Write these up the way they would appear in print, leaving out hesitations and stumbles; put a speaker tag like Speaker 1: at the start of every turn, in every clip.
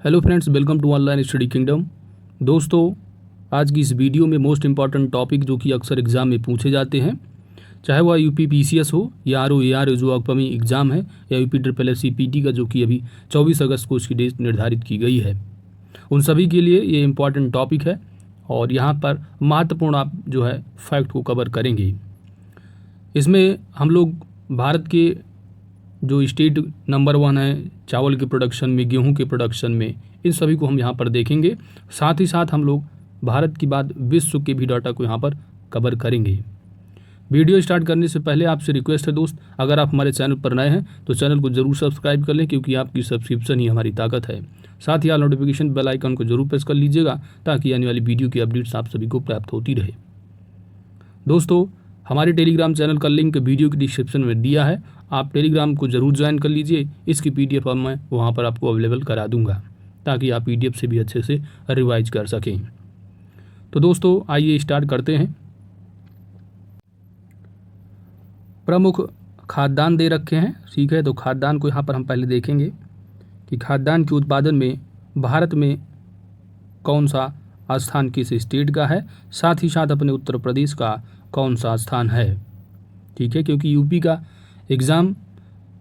Speaker 1: Hello friends, welcome to online study kingdom. दोस्तों, आज की इस वीडियो में मोस्ट इंपॉर्टेंट टॉपिक जो कि अक्सर एग्जाम में पूछे जाते हैं, चाहे वह यूपी पीसीएस हो या RO AR जो अपकमिंग एग्ज़ाम है, या यूपी SSS CPT का जो कि अभी 24 अगस्त को उसकी डेट निर्धारित की गई है, उन सभी के लिए ये इंपॉर्टेंट टॉपिक है और यहाँ पर महत्वपूर्ण आप जो है फैक्ट को कवर करेंगे। इसमें हम लोग भारत के जो स्टेट नंबर 1 है चावल के प्रोडक्शन में, गेहूं के प्रोडक्शन में, इन सभी को हम यहाँ पर देखेंगे। साथ ही साथ हम लोग भारत की बाद विश्व के भी डाटा को यहाँ पर कवर करेंगे। वीडियो स्टार्ट करने से पहले आपसे रिक्वेस्ट है दोस्त, अगर आप हमारे चैनल पर नए हैं तो चैनल को जरूर सब्सक्राइब कर लें, क्योंकि आपकी सब्सक्रिप्शन ही हमारी ताकत है। साथ ही आप नोटिफिकेशन बेल आइकन को जरूर प्रेस कर लीजिएगा, ताकि आने वाली वीडियो की अपडेट्स आप सभी को प्राप्त होती रहे। दोस्तों, हमारे टेलीग्राम चैनल का लिंक वीडियो की डिस्क्रिप्शन में दिया है, आप टेलीग्राम को जरूर ज्वाइन कर लीजिए। इसकी PDF अब मैं वहाँ पर आपको अवेलेबल करा दूंगा, ताकि आप PDF से भी अच्छे से रिवाइज कर सकें। तो दोस्तों, आइए स्टार्ट करते हैं। प्रमुख खाद्यान्न दे रखे हैं, ठीक है। तो खाद्यान्न को यहाँ पर हम पहले देखेंगे कि खाद्यान्न के उत्पादन में भारत में कौन सा स्थान किस स्टेट का है, साथ ही साथ अपने उत्तर प्रदेश का कौन सा स्थान है, ठीक है। क्योंकि यूपी का एग्ज़ाम,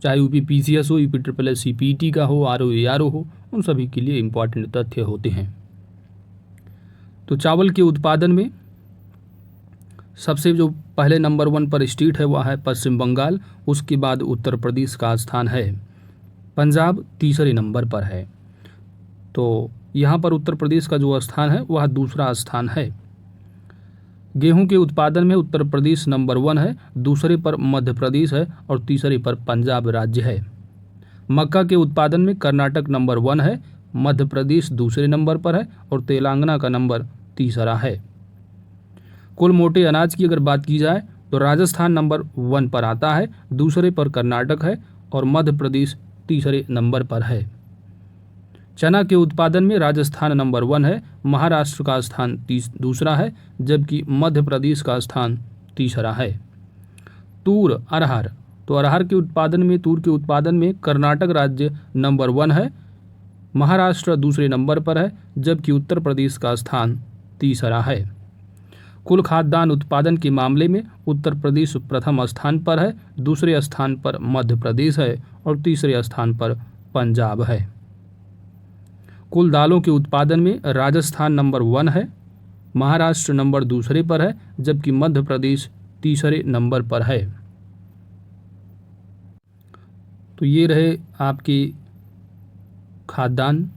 Speaker 1: चाहे यूपी PCS हो, यूपी SSS CPT का हो, RO AR हो, उन सभी के लिए इम्पॉर्टेंट तथ्य होते हैं। तो चावल के उत्पादन में सबसे जो पहले नंबर 1 पर स्टेट है वह है पश्चिम बंगाल, उसके बाद उत्तर प्रदेश का स्थान है, पंजाब तीसरे नंबर पर है। तो यहाँ पर उत्तर प्रदेश का जो स्थान है वह दूसरा स्थान है। गेहूं के उत्पादन में उत्तर प्रदेश नंबर 1 है, दूसरे पर मध्य प्रदेश है और तीसरे पर पंजाब राज्य है। मक्का के उत्पादन में कर्नाटक नंबर 1 है, मध्य प्रदेश दूसरे नंबर पर है और तेलंगाना का नंबर तीसरा है। कुल मोटे अनाज की अगर बात की जाए तो राजस्थान नंबर 1 पर आता है, दूसरे पर कर्नाटक है और मध्य प्रदेश तीसरे नंबर पर है। चना के उत्पादन में राजस्थान नंबर 1 है, महाराष्ट्र का स्थान दूसरा है, जबकि मध्य प्रदेश का स्थान तीसरा है। तूर अरहर, तो अरहर के उत्पादन में, तूर के उत्पादन में कर्नाटक राज्य नंबर 1 है, महाराष्ट्र दूसरे नंबर पर है, जबकि उत्तर प्रदेश का स्थान तीसरा है। कुल खाद्यान्न उत्पादन के मामले में उत्तर प्रदेश प्रथम स्थान पर है, दूसरे स्थान पर मध्य प्रदेश है और तीसरे स्थान पर पंजाब है। कुल दालों के उत्पादन में राजस्थान नंबर 1 है, महाराष्ट्र नंबर दूसरे पर है, जबकि मध्य प्रदेश तीसरे नंबर पर है। तो ये रहे आपके खाद्यान्न।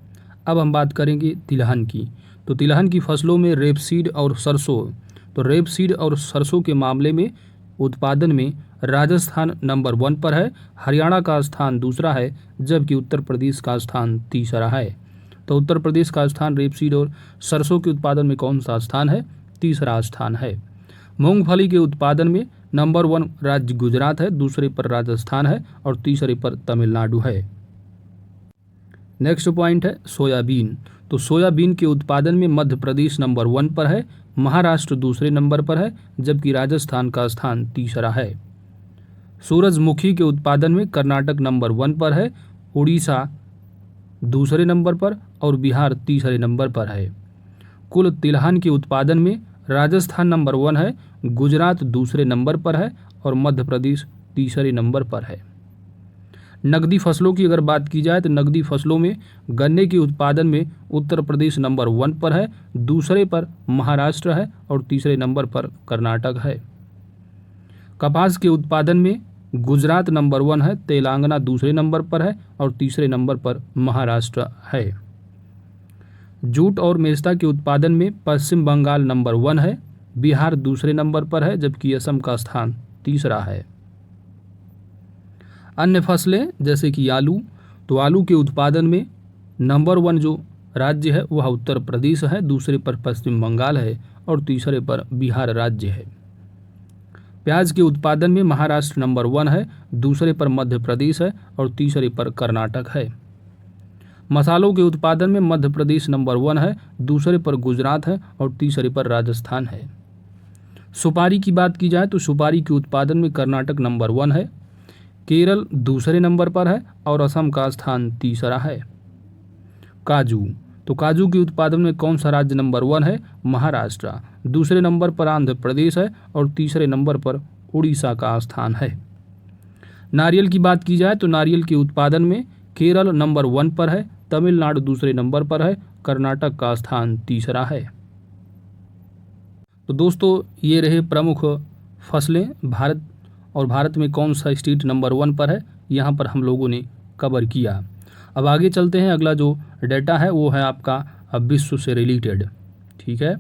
Speaker 1: अब हम बात करेंगे तिलहन की। तो तिलहन की फसलों में रेपसीड और सरसों, तो रेपसीड और सरसों के मामले में उत्पादन में राजस्थान नंबर 1 पर है, हरियाणा का स्थान दूसरा है, जबकि उत्तर प्रदेश का स्थान तीसरा है। तो उत्तर प्रदेश का स्थान रेपसीड और सरसों के उत्पादन में कौन सा स्थान है? तीसरा स्थान है। मूंगफली के उत्पादन में नंबर 1 राज्य गुजरात है, दूसरे पर राजस्थान है और तीसरे पर तमिलनाडु है। नेक्स्ट पॉइंट है सोयाबीन। तो सोयाबीन के उत्पादन में मध्य प्रदेश नंबर 1 पर है, महाराष्ट्र दूसरे नंबर पर है, जबकि राजस्थान का स्थान तीसरा है। सूरजमुखी के उत्पादन में कर्नाटक नंबर 1 पर है, उड़ीसा दूसरे नंबर पर और बिहार तीसरे नंबर पर है। कुल तिलहन के उत्पादन में राजस्थान नंबर 1 है, गुजरात दूसरे नंबर पर है और मध्य प्रदेश तीसरे नंबर पर है। नकदी फसलों की अगर बात की जाए तो नकदी फसलों में गन्ने के उत्पादन में उत्तर प्रदेश नंबर 1 पर है, दूसरे पर महाराष्ट्र है और तीसरे नंबर पर कर्नाटक है। कपास के उत्पादन में गुजरात नंबर 1 है, तेलंगाना दूसरे नंबर पर है और तीसरे नंबर पर महाराष्ट्र है। जूट और मेस्ता के उत्पादन में पश्चिम बंगाल नंबर 1 है, बिहार दूसरे नंबर पर है, जबकि असम का स्थान तीसरा है। अन्य फसलें जैसे कि आलू, तो आलू के उत्पादन में नंबर 1 जो राज्य है वह उत्तर प्रदेश है, दूसरे पर पश्चिम बंगाल है और तीसरे पर बिहार राज्य है। प्याज के उत्पादन में महाराष्ट्र नंबर 1 है, दूसरे पर मध्य प्रदेश है और तीसरे पर कर्नाटक है। मसालों के उत्पादन में मध्य प्रदेश नंबर 1 है, दूसरे पर गुजरात है और तीसरे पर राजस्थान है। सुपारी की बात की जाए तो सुपारी के उत्पादन में कर्नाटक नंबर 1 है, केरल दूसरे नंबर पर है और असम का स्थान तीसरा है। काजू, तो काजू के उत्पादन में कौन सा राज्य नंबर 1 है? महाराष्ट्र। दूसरे नंबर पर आंध्र प्रदेश है और तीसरे नंबर पर उड़ीसा का स्थान है। नारियल की बात की जाए तो नारियल के उत्पादन में केरल नंबर 1 पर है, तमिलनाडु दूसरे नंबर पर है, कर्नाटक का स्थान तीसरा है। तो दोस्तों ये रहे प्रमुख फसलें भारत, और भारत में कौन सा स्टेट नंबर 1 पर है यहाँ पर हम लोगों ने कवर किया। अब आगे चलते हैं, अगला जो डेटा है वो है आपका विश्व से रिलेटेड। ठीक है,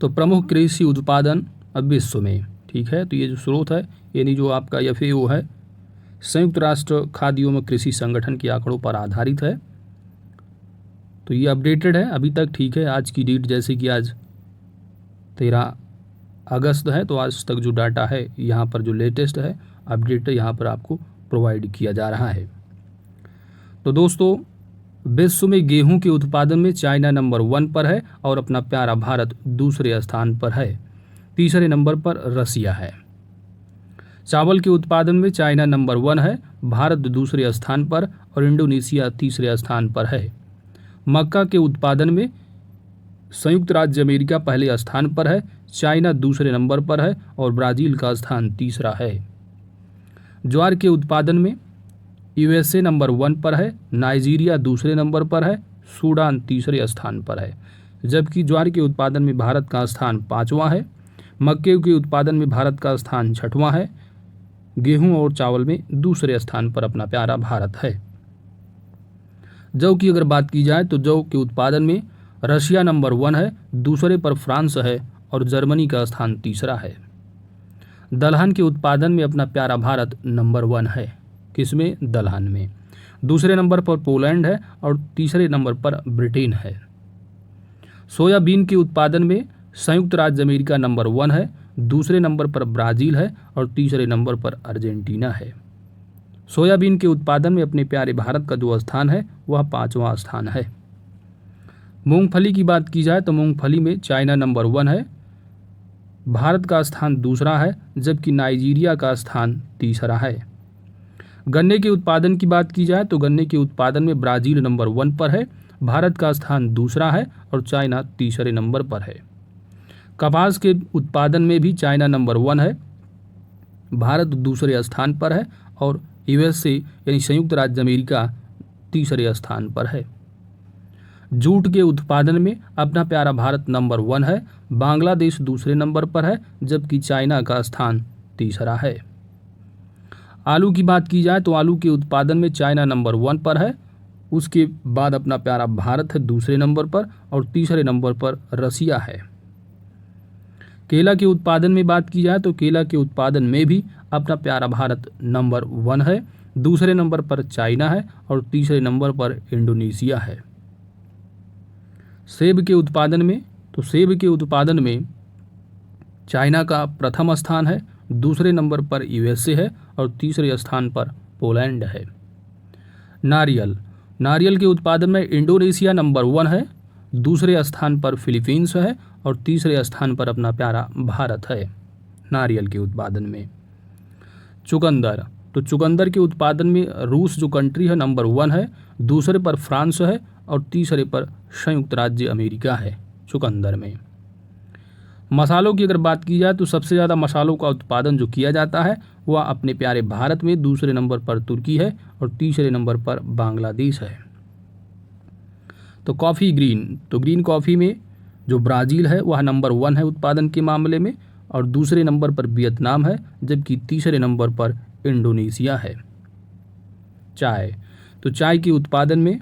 Speaker 1: तो प्रमुख कृषि उत्पादन विश्व में। ठीक है, तो ये जो स्रोत है यानी जो आपका FAO है, संयुक्त राष्ट्र खाद्य एवं कृषि संगठन के आंकड़ों पर आधारित है। तो ये अपडेटेड है अभी तक। ठीक है, आज की डेट जैसे कि आज 13 अगस्त है, तो आज तक जो डाटा है यहाँ पर जो लेटेस्ट है अपडेट यहाँ पर आपको प्रोवाइड किया जा रहा है। तो दोस्तों विश्व में गेहूं के उत्पादन में चाइना नंबर 1 पर है और अपना प्यारा भारत दूसरे स्थान पर है। तीसरे नंबर पर रसिया है। चावल के उत्पादन में चाइना नंबर 1 है, भारत दूसरे स्थान पर और इंडोनेशिया तीसरे स्थान पर है। मक्का के उत्पादन में संयुक्त राज्य अमेरिका पहले स्थान पर है, चाइना दूसरे नंबर पर है और ब्राज़ील का स्थान तीसरा है। ज्वार के उत्पादन में USA नंबर 1 पर है, नाइजीरिया दूसरे नंबर पर है, सूडान तीसरे स्थान पर है। जबकि ज्वार के उत्पादन में भारत का स्थान 5वां है। मक्के के उत्पादन में भारत का स्थान 6वां है। गेहूं और चावल में दूसरे स्थान पर अपना प्यारा भारत है। जौ की अगर बात की जाए तो जौ के उत्पादन में रशिया नंबर 1 है, दूसरे पर फ्रांस है और जर्मनी का स्थान तीसरा है। दलहन के उत्पादन में अपना प्यारा भारत नंबर 1 है। किसमें? दलहन में। दूसरे नंबर पर पोलैंड है और तीसरे नंबर पर ब्रिटेन है। सोयाबीन के उत्पादन में संयुक्त राज्य अमेरिका नंबर 1 है, दूसरे नंबर पर ब्राज़ील है और तीसरे नंबर पर अर्जेंटीना है। सोयाबीन के उत्पादन में अपने प्यारे भारत का जो स्थान है वह 5वां स्थान है। मूंगफली की बात की जाए तो मूंगफली में चाइना नंबर 1 है, भारत का स्थान दूसरा है, जबकि नाइजीरिया का स्थान तीसरा है। गन्ने के उत्पादन की बात की जाए तो गन्ने के उत्पादन में ब्राज़ील नंबर 1 पर है, भारत का स्थान दूसरा है और चाइना तीसरे नंबर पर है। कपास के उत्पादन में भी चाइना नंबर 1 है, भारत दूसरे स्थान पर है और USA यानी संयुक्त राज्य अमेरिका तीसरे स्थान पर है। जूट के उत्पादन में अपना प्यारा भारत नंबर 1 है, बांग्लादेश दूसरे नंबर पर है, जबकि चाइना का स्थान तीसरा है। आलू की बात की जाए तो आलू के उत्पादन में चाइना नंबर 1 पर है, उसके बाद अपना प्यारा भारत है दूसरे नंबर पर और तीसरे नंबर पर रसिया है। केला के उत्पादन में बात की जाए तो केला के उत्पादन में भी अपना प्यारा भारत नंबर 1 है, दूसरे नंबर पर चाइना है और तीसरे नंबर पर इंडोनेशिया है। सेब के उत्पादन में तो सेब के उत्पादन में चाइना का प्रथम स्थान है, दूसरे नंबर पर USA है और तीसरे स्थान पर पोलैंड है। नारियल के उत्पादन में इंडोनेशिया नंबर 1 है, दूसरे स्थान पर फिलीपींस है और तीसरे स्थान पर अपना प्यारा भारत है। नारियल के उत्पादन में चुकंदर के उत्पादन में रूस जो कंट्री है नंबर 1 है, दूसरे पर फ्रांस है और तीसरे पर संयुक्त राज्य अमेरिका है। चुकंदर में मसालों की अगर बात की जाए तो सबसे ज़्यादा मसालों का उत्पादन जो किया जाता है वह अपने प्यारे भारत में, दूसरे नंबर पर तुर्की है और तीसरे नंबर पर बांग्लादेश है। तो कॉफ़ी ग्रीन कॉफ़ी में जो ब्राज़ील है वह नंबर 1 है उत्पादन के मामले में और दूसरे नंबर पर वियतनाम है, जबकि तीसरे नंबर पर इंडोनेशिया है। चाय के उत्पादन में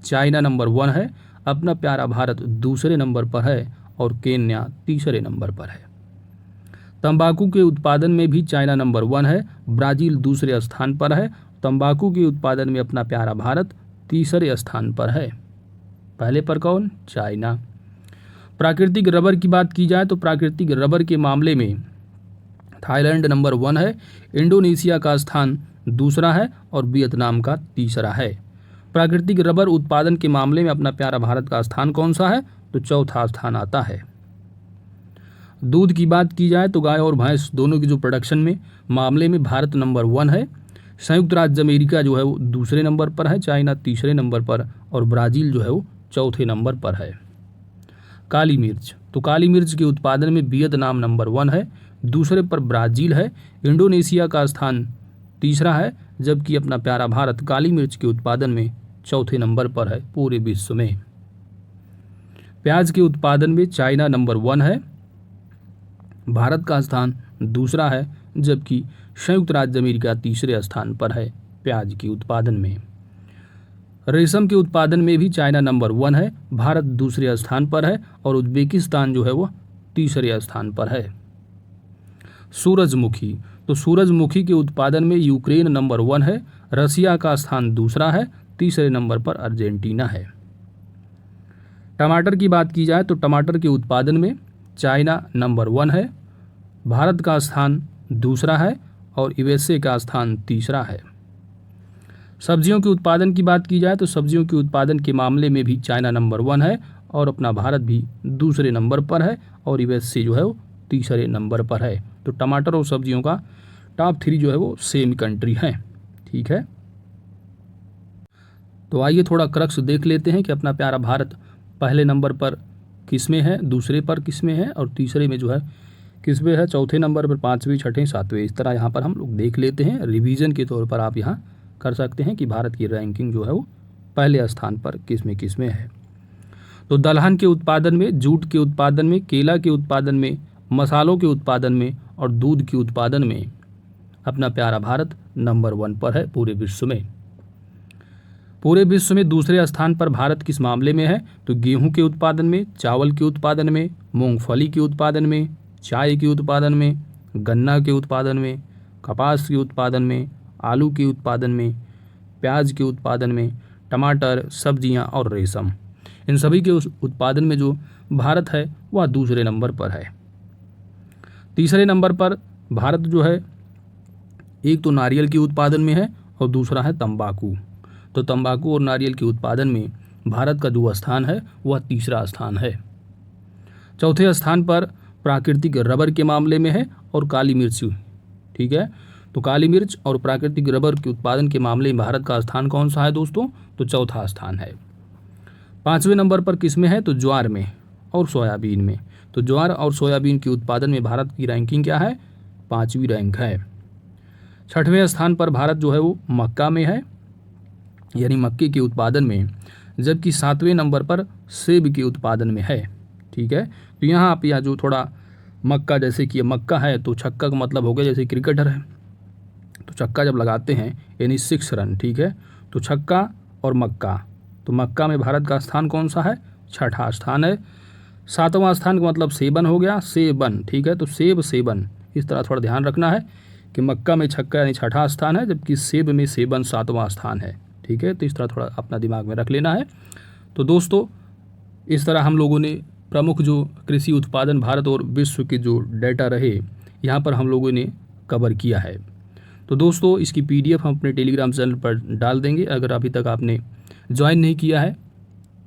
Speaker 1: चाइना नंबर 1 है, अपना प्यारा भारत दूसरे नंबर पर है और केन्या तीसरे नंबर पर है। तंबाकू के उत्पादन में भी चाइना नंबर 1 है, ब्राज़ील दूसरे स्थान पर है। तंबाकू के उत्पादन में अपना प्यारा भारत तीसरे स्थान पर है, पहले पर कौन? चाइना। प्राकृतिक रबर की बात की जाए तो प्राकृतिक रबर के मामले में थाईलैंड नंबर 1 है, इंडोनेशिया का स्थान दूसरा है और वियतनाम का तीसरा है। प्राकृतिक रबर उत्पादन के मामले में अपना प्यारा भारत का स्थान कौन सा है? तो चौथा स्थान आता है। दूध की बात की जाए तो गाय और भैंस दोनों की जो प्रोडक्शन में मामले में भारत नंबर 1 है, संयुक्त राज्य अमेरिका जो है वो दूसरे नंबर पर है, चाइना तीसरे नंबर पर और ब्राज़ील जो है वो चौथे नंबर पर है। काली मिर्च, तो काली मिर्च के उत्पादन में वियतनाम नंबर 1 है, दूसरे पर ब्राज़ील है, इंडोनेशिया का स्थान तीसरा है, जबकि अपना प्यारा भारत काली मिर्च के उत्पादन में चौथे नंबर पर है पूरे विश्व में। प्याज के उत्पादन में चाइना नंबर 1 है, भारत का स्थान दूसरा है, जबकि संयुक्त राज्य अमेरिका तीसरे स्थान पर है प्याज के उत्पादन में। रेशम के उत्पादन में भी चाइना नंबर 1 है, भारत दूसरे स्थान पर है और उज्बेकिस्तान जो है वो तीसरे स्थान पर है। सूरजमुखी, तो सूरजमुखी के उत्पादन में यूक्रेन नंबर 1 है, रसिया का स्थान दूसरा है, तीसरे नंबर पर अर्जेंटीना है। टमाटर की बात की जाए तो टमाटर के उत्पादन में चाइना नंबर 1 है, भारत का स्थान दूसरा है और यूएसए का स्थान तीसरा है। सब्जियों के उत्पादन की बात की जाए तो सब्जियों के उत्पादन के मामले में भी चाइना नंबर 1 है और अपना भारत भी दूसरे नंबर पर है और यूएसए जो है वो तीसरे नंबर पर है। तो टमाटर और सब्जियों का टॉप 3 जो है वो सेम कंट्री हैं। ठीक है, तो आइए थोड़ा क्रक्स देख लेते हैं कि अपना प्यारा भारत पहले नंबर पर किस में है, दूसरे पर किस में है और तीसरे में जो है किस में है, चौथे नंबर पर, पाँचवें, छठे, सातवें, इस तरह यहाँ पर हम लोग देख लेते हैं। रिवीजन के तौर पर आप यहाँ कर सकते हैं कि भारत की रैंकिंग जो है वो पहले स्थान पर किस में है। तो दलहन के उत्पादन में, जूट के उत्पादन में, केला के उत्पादन में, मसालों के उत्पादन में और दूध के उत्पादन में अपना प्यारा भारत नंबर 1 पर है पूरे विश्व में। पूरे विश्व में दूसरे स्थान पर भारत किस मामले में है, तो गेहूं के उत्पादन में, चावल के उत्पादन में, मूंगफली के उत्पादन में, चाय के उत्पादन में, गन्ना के उत्पादन में, कपास के उत्पादन में, आलू के उत्पादन में, प्याज के उत्पादन में, टमाटर, सब्जियां और रेशम, इन सभी के उत्पादन में जो भारत है वह दूसरे नंबर पर है। तीसरे नंबर पर भारत जो है एक तो नारियल के उत्पादन में है और दूसरा है तंबाकू। तो तंबाकू और नारियल के उत्पादन में भारत का जो स्थान है वह तीसरा स्थान है। चौथे स्थान पर प्राकृतिक रबर के मामले में है और काली मिर्च। ठीक है, तो काली मिर्च और प्राकृतिक रबर के उत्पादन के मामले में भारत का स्थान कौन सा है दोस्तों, तो चौथा स्थान है। पाँचवें नंबर पर किस में है, तो ज्वार में और सोयाबीन में। तो ज्वार और सोयाबीन के उत्पादन में भारत की रैंकिंग क्या है, 5वीं रैंक है। छठवें स्थान पर भारत जो है वो मक्का में है, यानी मक्के के उत्पादन में, जबकि 7वें नंबर पर सेब के उत्पादन में है। ठीक है, तो यहाँ आप या जो थोड़ा मक्का, जैसे कि मक्का है तो छक्का का मतलब हो गया जैसे क्रिकेटर है तो छक्का जब लगाते हैं यानी 6 रन। ठीक है, तो छक्का और मक्का, तो मक्का में भारत का स्थान कौन सा है, छठा स्थान है। 7वां स्थान का मतलब सेबन हो गया, सेबन। ठीक है, तो सेब सेबन, इस तरह थोड़ा ध्यान रखना है कि मक्का में छक्का यानी छठा स्थान है, जबकि सेब में सेबन 7वां स्थान है। ठीक है, तो इस तरह थोड़ा अपना दिमाग में रख लेना है। तो दोस्तों इस तरह हम लोगों ने प्रमुख जो कृषि उत्पादन भारत और विश्व के जो डेटा रहे यहाँ पर हम लोगों ने कवर किया है। तो दोस्तों इसकी PDF हम अपने टेलीग्राम चैनल पर डाल देंगे। अगर अभी तक आपने ज्वाइन नहीं किया है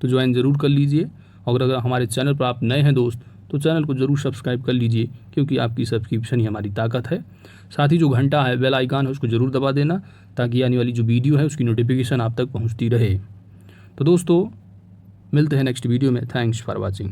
Speaker 1: तो ज्वाइन ज़रूर कर लीजिए, और अगर हमारे चैनल पर आप नए हैं दोस्त तो चैनल को ज़रूर सब्सक्राइब कर लीजिए, क्योंकि आपकी सब्सक्रिप्शन ही हमारी ताकत है। साथ ही जो घंटा है, बेल आइकन है, उसको ज़रूर दबा देना ताकि आने वाली जो वीडियो है उसकी नोटिफिकेशन आप तक पहुँचती रहे। तो दोस्तों मिलते हैं नेक्स्ट वीडियो में। Thanks for watching.